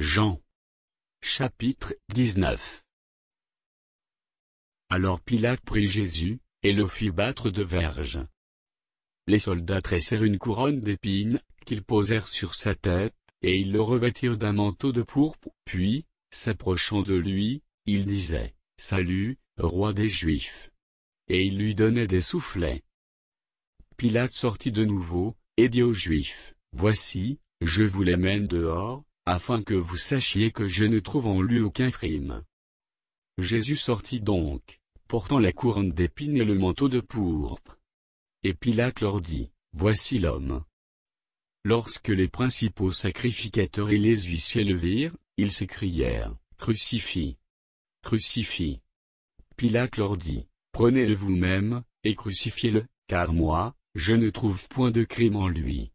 Jean. Chapitre 19. Alors Pilate prit Jésus, et le fit battre de verges. Les soldats tressèrent une couronne d'épines, qu'ils posèrent sur sa tête, et ils le revêtirent d'un manteau de pourpre, puis, s'approchant de lui, ils disaient, « Salut, roi des Juifs !» Et ils lui donnaient des soufflets. Pilate sortit de nouveau, et dit aux Juifs, « Voici, je vous les mène dehors, afin que vous sachiez que je ne trouve en lui aucun crime. » Jésus sortit donc, portant la couronne d'épines et le manteau de pourpre. Et Pilate leur dit, « Voici l'homme. » Lorsque les principaux sacrificateurs et les huissiers le virent, ils s'écrièrent, « Crucifie! Crucifie !» Pilate leur dit, « Prenez-le vous-même, et crucifiez-le, car moi, je ne trouve point de crime en lui. »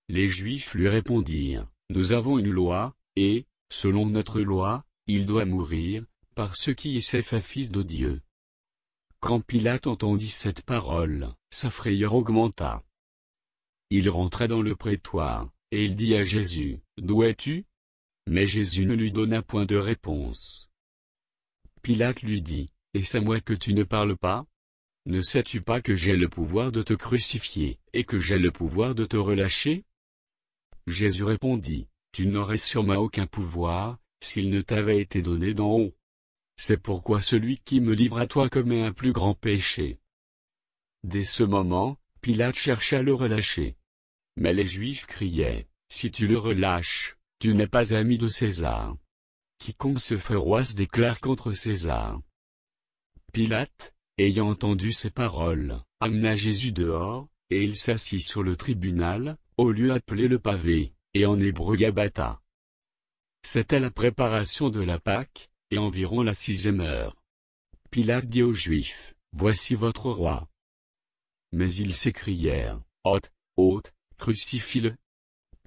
Les Juifs lui répondirent, « Nous avons une loi, et, selon notre loi, il doit mourir, parce qu'il s'est fait fils de Dieu. » Quand Pilate entendit cette parole, sa frayeur augmenta. Il rentra dans le prétoire, et il dit à Jésus, « D'où es-tu » Mais Jésus ne lui donna point de réponse. Pilate lui dit, « Est-ce à moi que tu ne parles pas? Ne sais-tu pas que j'ai le pouvoir de te crucifier, et que j'ai le pouvoir de te relâcher ?» Jésus répondit, « Tu n'aurais sur moi aucun pouvoir, s'il ne t'avait été donné d'en haut. C'est pourquoi celui qui me livre à toi commet un plus grand péché. » Dès ce moment, Pilate chercha à le relâcher. Mais les Juifs criaient, « Si tu le relâches, tu n'es pas ami de César. Quiconque se fait roi se déclare contre César. » Pilate, ayant entendu ces paroles, amena Jésus dehors, et il s'assit sur le tribunal, au lieu appelé le pavé, et en hébreu Gabbatha. C'était la préparation de la Pâque, et environ la 6e heure. Pilate dit aux Juifs, « Voici votre roi. » Mais ils s'écrièrent, « Ôte, ôte, crucifie-le. »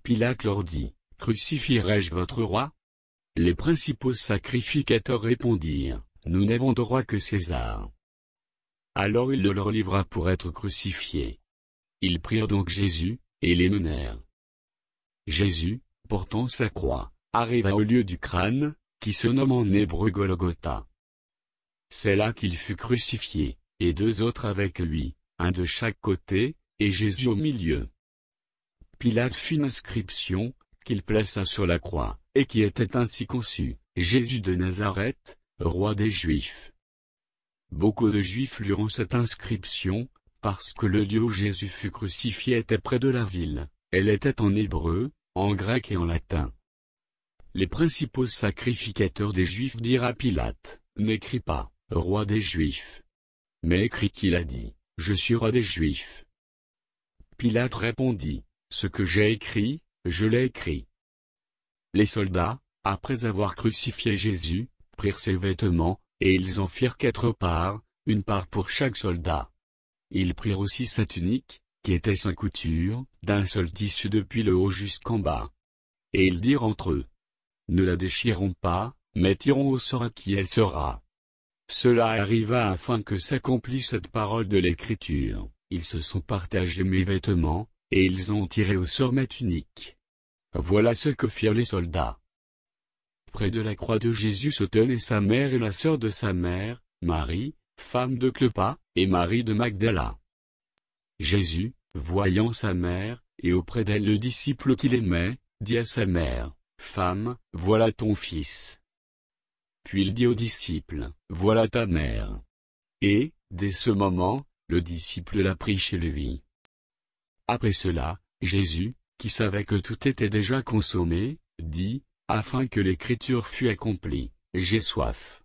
Pilate leur dit, « Crucifierai-je votre roi ?» Les principaux sacrificateurs répondirent, « Nous n'avons de roi que César. » Alors il le leur livra pour être crucifié. Ils prirent donc Jésus, et l'émenèrent. Jésus, portant sa croix, arriva au lieu du crâne, qui se nomme en hébreu Golgotha. C'est là qu'il fut crucifié, et 2 autres avec lui, un de chaque côté, et Jésus au milieu. Pilate fit une inscription, qu'il plaça sur la croix, et qui était ainsi conçue, Jésus de Nazareth, roi des Juifs. Beaucoup de Juifs lurent cette inscription, parce que le lieu où Jésus fut crucifié était près de la ville, elle était en hébreu, en grec et en latin. Les principaux sacrificateurs des Juifs dirent à Pilate, « N'écris pas, roi des Juifs. Mais écris qu'il a dit, je suis roi des Juifs. » Pilate répondit, « Ce que j'ai écrit, je l'ai écrit. » Les soldats, après avoir crucifié Jésus, prirent ses vêtements, et ils en firent 4 parts, une part pour chaque soldat. Ils prirent aussi sa tunique, qui était sans couture, d'un seul tissu depuis le haut jusqu'en bas. Et ils dirent entre eux, « Ne la déchirons pas, mais tirons au sort à qui elle sera. » Cela arriva afin que s'accomplisse cette parole de l'Écriture, « Ils se sont partagés mes vêtements, et ils ont tiré au sort ma tunique. » Voilà ce que firent les soldats. Près de la croix de Jésus se tenaient sa mère et la sœur de sa mère, Marie, femme de Clopas, et Marie de Magdala. Jésus, voyant sa mère, et auprès d'elle le disciple qu'il aimait, dit à sa mère, « Femme, voilà ton fils. » Puis il dit au disciple, « Voilà ta mère. » Et, dès ce moment, le disciple la prit chez lui. Après cela, Jésus, qui savait que tout était déjà consommé, dit, afin que l'écriture fût accomplie, « J'ai soif. »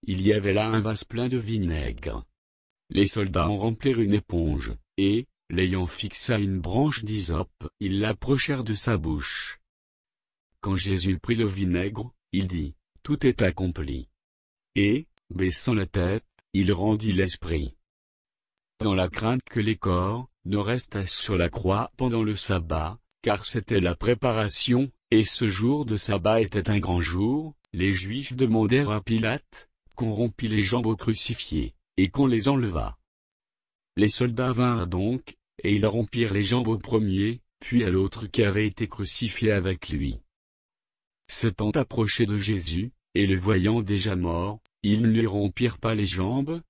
Il y avait là un vase plein de vinaigre. Les soldats en remplirent une éponge, et, l'ayant fixé à une branche d'hysope, ils l'approchèrent de sa bouche. Quand Jésus prit le vinaigre, il dit, « Tout est accompli. » Et, baissant la tête, il rendit l'esprit. Dans la crainte que les corps ne restassent sur la croix pendant le sabbat, car c'était la préparation, et ce jour de sabbat était un grand jour, les Juifs demandèrent à Pilate qu'on rompît les jambes aux crucifiés, et qu'on les enlevât. Les soldats vinrent donc, et ils rompirent les jambes au premier, puis à l'autre qui avait été crucifié avec lui. s'étant approchés de Jésus, et le voyant déjà mort, ils ne lui rompirent pas les jambes.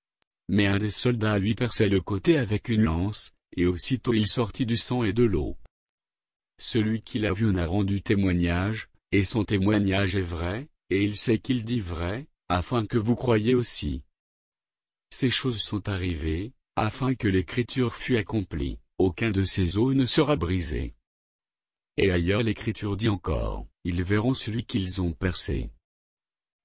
Mais un des soldats lui perça le côté avec une lance, et aussitôt il sortit du sang et de l'eau. Celui qui l'a vu en a rendu témoignage, et son témoignage est vrai, et il sait qu'il dit vrai, afin que vous croyiez aussi. Ces choses sont arrivées, afin que l'écriture fût accomplie, aucun de ces os ne sera brisé. Et ailleurs l'écriture dit encore, ils verront celui qu'ils ont percé.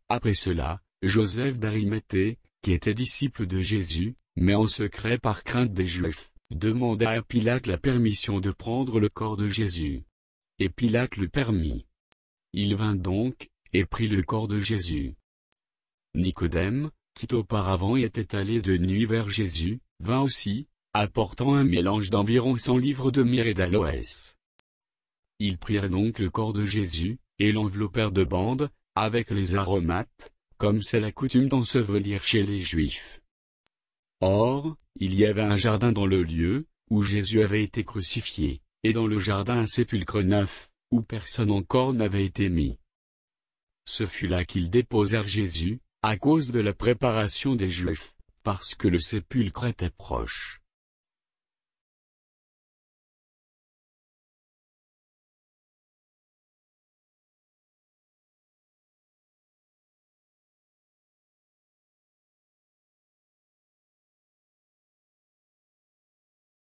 Après cela, Joseph d'Arimathée, qui était disciple de Jésus, mais en secret par crainte des Juifs, demanda à Pilate la permission de prendre le corps de Jésus. Et Pilate le permit. Il vint donc, et prit le corps de Jésus. Nicodème, qui auparavant était allé de nuit vers Jésus, vint aussi, apportant un mélange d'environ 100 livres de myrrhe et d'aloès. Ils prirent donc le corps de Jésus, et l'enveloppèrent de bandes, avec les aromates, comme c'est la coutume d'ensevelir chez les Juifs. Or, il y avait un jardin dans le lieu, où Jésus avait été crucifié, et dans le jardin un sépulcre neuf, où personne encore n'avait été mis. Ce fut là qu'ils déposèrent Jésus, à cause de la préparation des Juifs, parce que le sépulcre était proche.